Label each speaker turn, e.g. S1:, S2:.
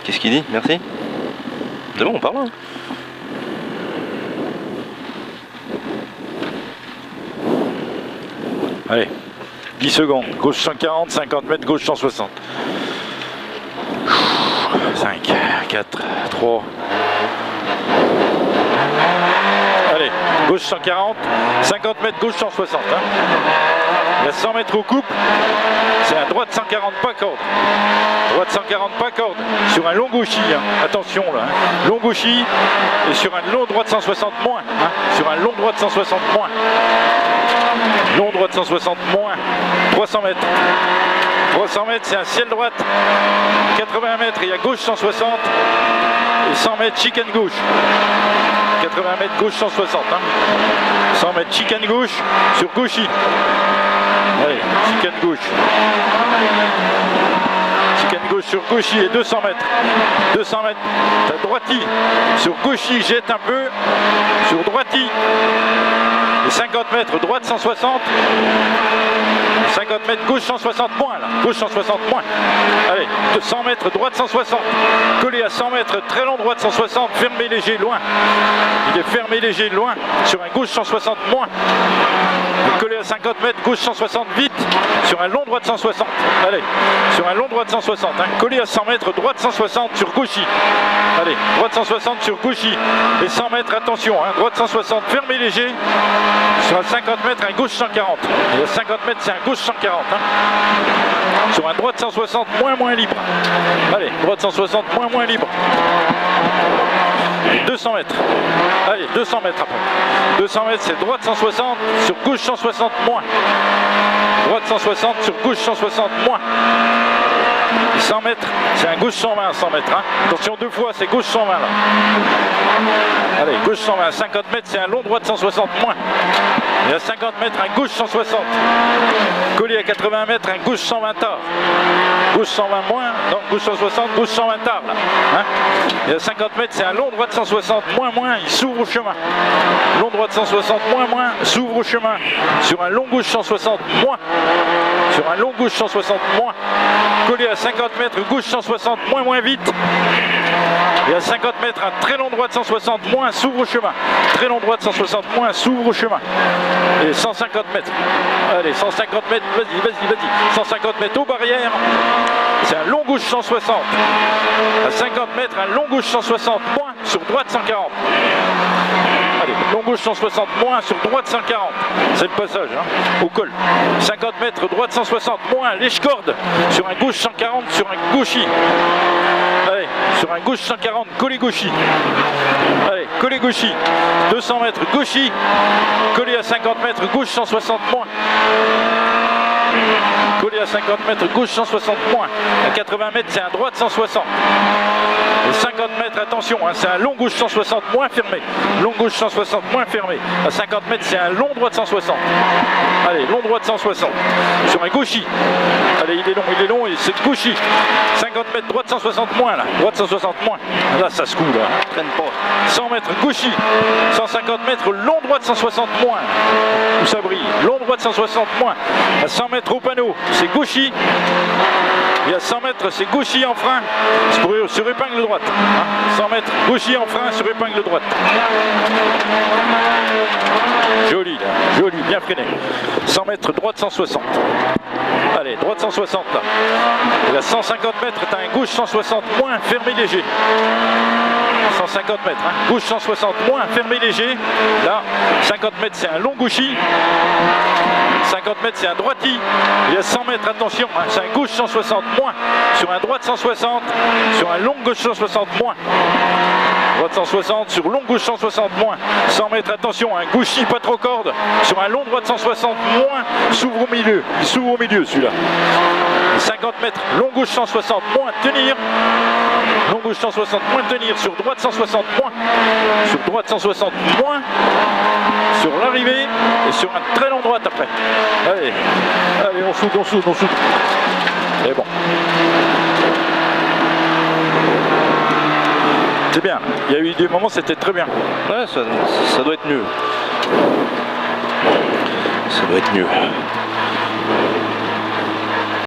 S1: Qu'est-ce qu'il dit? Merci. C'est bon, on parle. Hein.
S2: Allez, 10 secondes. Gauche 140, 50 mètres, gauche 160. 5, 4, 3. Allez, gauche 140, 50 mètres, gauche 160. Hein. Il y a 100 mètres au couple. C'est un droite 140 pas corde. Droite 140 pas corde. Sur un long gauchis. Hein. Attention là. Hein. Long gauchis. Et sur un long droite 160 moins. Hein. Sur un long droite 160 moins. Long droite 160 moins. 300 mètres. 300 mètres, c'est un ciel droite. 80 mètres, il y a gauche 160. Et 100 mètres, chicane gauche. 80 mètres, gauche 160. Hein. 100 mètres, chicane gauche sur gauchis. Allez, chicane gauche. Chicane gauche sur gauchis et 200 mètres. 200 mètres, t'as droiti. Sur gauchis, jette un peu. Sur droiti. Et 50 mètres, droite 160. 50 mètres, gauche 160 moins là. Gauche 160 moins. Allez, 200 mètres, droite 160. Collé à 100 mètres, très long droite 160. Fermé léger, loin. Il est fermé léger, loin. Sur un gauche 160 moins. Collé à 50 mètres, gauche 160 vite. Sur un long droite 160. Allez, sur un long droite 160. Hein. Collé à 100 mètres, droite 160 sur gauchis. Allez, droite 160 sur gauchis. Et 100 mètres, attention. Hein. Droite 160, fermé léger. Sur un 50 mètres, un gauche 140. Et à 50 mètres, c'est un gauche 140. Hein. Sur un droite 160, moins libre. Allez, droite 160, moins libre. 200 mètres. Allez, 200 mètres après. 200 mètres, c'est droite 160, sur gauche 160 moins. Droite 160, sur gauche 160 moins. 100 mètres, c'est un gauche 120, 100 mètres. Hein. Attention, deux fois, c'est gauche 120 là. Allez, gauche 120, 50 mètres, c'est un long droite 160 moins. Et à 50 mètres, un gauche 160. Collé à 80 mètres, un gauche 120 tard. Gauche 120 moins, donc gauche 160, gauche 120 tard là. Hein. Et à 50 mètres, c'est un long droite 160 moins, il s'ouvre au chemin. Long droite 160 moins, s'ouvre au chemin. Sur un long gauche 160 moins. Sur un long gauche 160 moins. Collé à 50 mètres, gauche 160 moins vite. Et à 50 mètres, un très long droite 160 moins s'ouvre au chemin. Très long droite 160 moins s'ouvre au chemin. Et 150 mètres. Allez, 150 mètres, vas-y. 150 mètres aux barrières. C'est un long gauche 160. À 50 mètres, un long gauche 160 moins sur droite 140. Allez, long gauche 160 moins sur droite 140. C'est le passage, hein, au col. 50 mètres, droite 160 moins, lèche-corde. Sur un gauche 140, sur un gauchis. Allez, sur un gauche 140, collé gauchis. Allez, collé gauchis. 200 mètres, gauchis. Collé à 50 mètres, gauche 160 moins. Collé à 50 mètres, gauche 160 moins. À 80 mètres, c'est un droite 160. Et 50 mètres, attention, hein, c'est un long gauche 160 moins fermé. Long gauche 160 moins fermé. À 50 mètres, c'est un long droite 160. Allez, long droite 160. Sur un gauchis. Allez, il est long et c'est gauchis. 50 mètres, droite 160 moins là. Droite 160 moins. Là, ça se coule. Hein. Traîne pas. 100 mètres, gauchis. 150 mètres, long droite 160 moins. Où ça brille. Long droite 160 moins. À 100 mètres au panneau, c'est gauchis. Et à 100 mètres, c'est gauchis en frein sur épingle droite. Hein. 100 mètres, gauchis en frein sur épingle droite. Joli là, joli, bien freiné. 100 mètres, droite 160. Allez, droite 160 là. Et à 150 mètres, t'as un gauche 160 moins, fermé léger. 150 mètres, hein. Gauche 160 moins, fermé léger. Là, 50 mètres, c'est un long gauchis. 50 mètres, c'est un droiti. Il y a 100 mètres, attention, hein, c'est un gauche 160 moins. Sur un droite 160, sur un long gauche 160 moins. Droite 160, sur long gauche 160 moins. 100 mètres, attention, un gauchis pas trop corde. Sur un long droite 160 moins, s'ouvre au milieu. Il s'ouvre au milieu celui-là. 50 mètres, long gauche 160 moins, tenir. Long gauche 160 moins, tenir. Sur droite 160 moins. Sur droite 160 moins. Sur l'arrivée et sur un très long droite après. Allez, allez, on soude. Et bon. C'est bien, il y a eu des moments, c'était très bien.
S1: Ouais, ça doit être mieux. Ça doit être mieux.